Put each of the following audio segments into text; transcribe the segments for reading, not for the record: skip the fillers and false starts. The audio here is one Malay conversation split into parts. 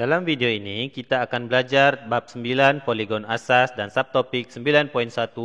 Dalam video ini, kita akan belajar bab 9 poligon asas dan subtopik 9.1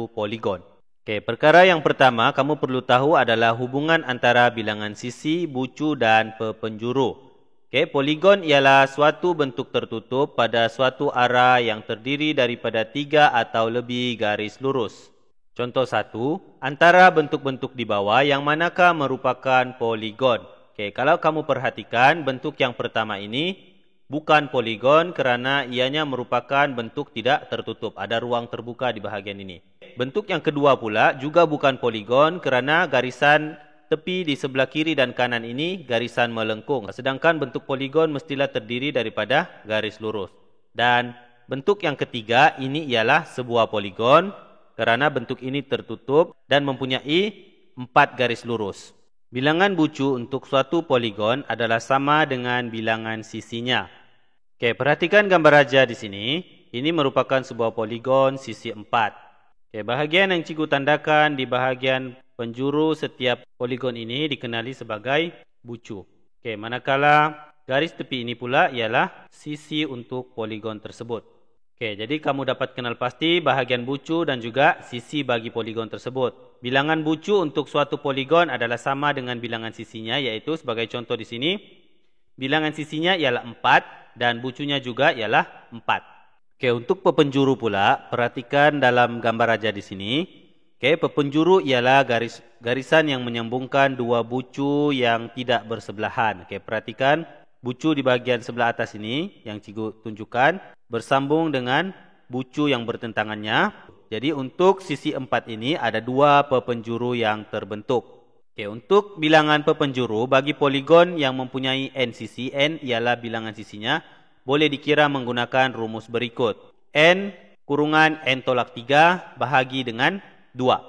poligon. Okey, perkara yang pertama kamu perlu tahu adalah hubungan antara bilangan sisi, bucu dan pepenjuru. Okey, poligon ialah suatu bentuk tertutup pada suatu arah yang terdiri daripada 3 atau lebih garis lurus. Contoh 1, antara bentuk-bentuk di bawah yang manakah merupakan poligon. Okey, kalau kamu perhatikan bentuk yang pertama ini bukan poligon kerana ianya merupakan bentuk tidak tertutup. Ada ruang terbuka di bahagian ini. Bentuk yang kedua pula juga bukan poligon kerana garisan tepi di sebelah kiri dan kanan ini garisan melengkung. Sedangkan bentuk poligon mestilah terdiri daripada garis lurus. Dan bentuk yang ketiga ini ialah sebuah poligon kerana bentuk ini tertutup dan mempunyai 4 garis lurus. Bilangan bucu untuk suatu poligon adalah sama dengan bilangan sisinya. Okey, perhatikan gambar raja di sini. Ini merupakan sebuah poligon sisi 4. Okey, bahagian yang cikgu tandakan di bahagian penjuru setiap poligon ini dikenali sebagai bucu. Okey, manakala garis tepi ini pula ialah sisi untuk poligon tersebut. Okey, jadi kamu dapat kenal pasti bahagian bucu dan juga sisi bagi poligon tersebut. Bilangan bucu untuk suatu poligon adalah sama dengan bilangan sisinya, iaitu sebagai contoh di sini, bilangan sisinya ialah 4 dan bucunya juga ialah 4. Okey, untuk pepenjuru pula, perhatikan dalam gambar raja di sini. Okey, pepenjuru ialah garisan yang menyambungkan dua bucu yang tidak bersebelahan. Okey, perhatikan bucu di bahagian sebelah atas ini yang cikgu tunjukkan bersambung dengan bucu yang bertentangannya. Jadi untuk sisi 4 ini ada dua pepenjuru yang terbentuk. Okey, untuk bilangan pepenjuru bagi poligon yang mempunyai n sisi, n ialah bilangan sisinya, boleh dikira menggunakan rumus berikut. N kurungan n tolak 3 bahagi dengan 2.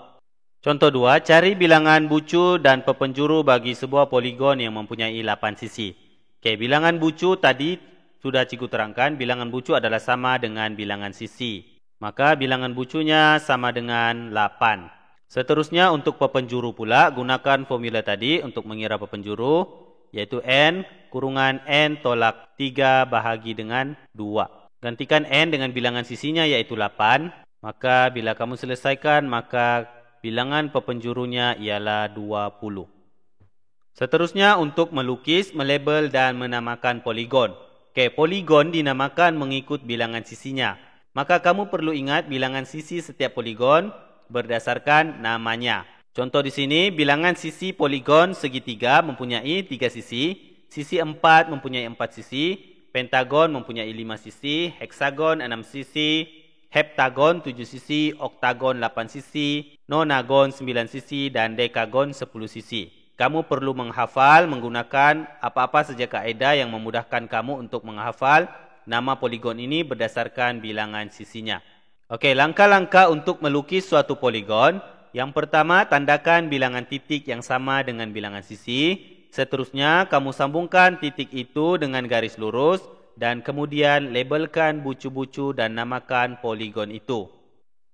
Contoh 2, cari bilangan bucu dan pepenjuru bagi sebuah poligon yang mempunyai 8 sisi. Okey, bilangan bucu tadi sudah cikgu terangkan, bilangan bucu adalah sama dengan bilangan sisi. Maka bilangan bucunya sama dengan 8. Seterusnya untuk pepenjuru pula, gunakan formula tadi untuk mengira pepenjuru, iaitu n kurungan n tolak 3 bahagi dengan 2. Gantikan n dengan bilangan sisinya iaitu 8. Maka bila kamu selesaikan, maka bilangan pepenjurunya ialah 20. Seterusnya untuk melukis, melabel dan menamakan poligon. Okey, poligon dinamakan mengikut bilangan sisinya. Maka kamu perlu ingat bilangan sisi setiap poligon berdasarkan namanya. Contoh di sini, bilangan sisi poligon segitiga mempunyai 3 sisi, sisi 4 mempunyai 4 sisi, pentagon mempunyai 5 sisi, heksagon 6 sisi, heptagon 7 sisi, oktagon 8 sisi, nonagon 9 sisi dan dekagon 10 sisi. Kamu perlu menghafal menggunakan apa-apa saja kaedah yang memudahkan kamu untuk menghafal nama poligon ini berdasarkan bilangan sisinya. Okey, langkah-langkah untuk melukis suatu poligon. Yang pertama, tandakan bilangan titik yang sama dengan bilangan sisi. Seterusnya, kamu sambungkan titik itu dengan garis lurus dan kemudian labelkan bucu-bucu dan namakan poligon itu.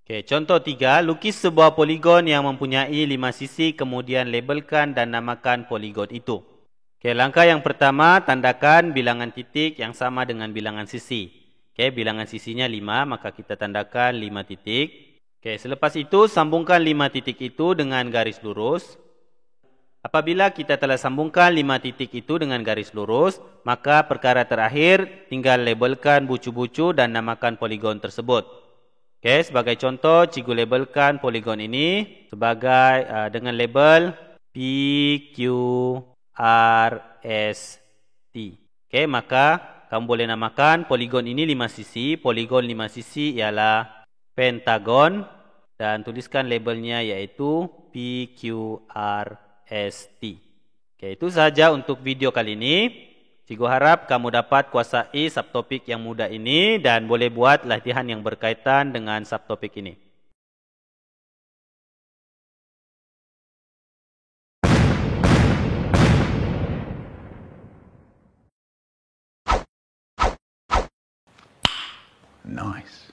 Okey, contoh 3, lukis sebuah poligon yang mempunyai 5 sisi kemudian labelkan dan namakan poligon itu. Okey, langkah yang pertama, tandakan bilangan titik yang sama dengan bilangan sisi. Okey, bilangan sisinya 5, maka kita tandakan 5 titik. Okey, selepas itu sambungkan 5 titik itu dengan garis lurus. Apabila kita telah sambungkan 5 titik itu dengan garis lurus, maka perkara terakhir tinggal labelkan bucu-bucu dan namakan poligon tersebut. Okey, sebagai contoh, cikgu labelkan poligon ini sebagai dengan label PQRST. Okey, maka kamu boleh namakan poligon ini 5 sisi. Poligon 5 sisi ialah pentagon dan tuliskan labelnya iaitu PQRST. Okey, itu sahaja untuk video kali ini. Cikgu harap kamu dapat kuasai subtopik yang mudah ini dan boleh buat latihan yang berkaitan dengan subtopik ini. Nice.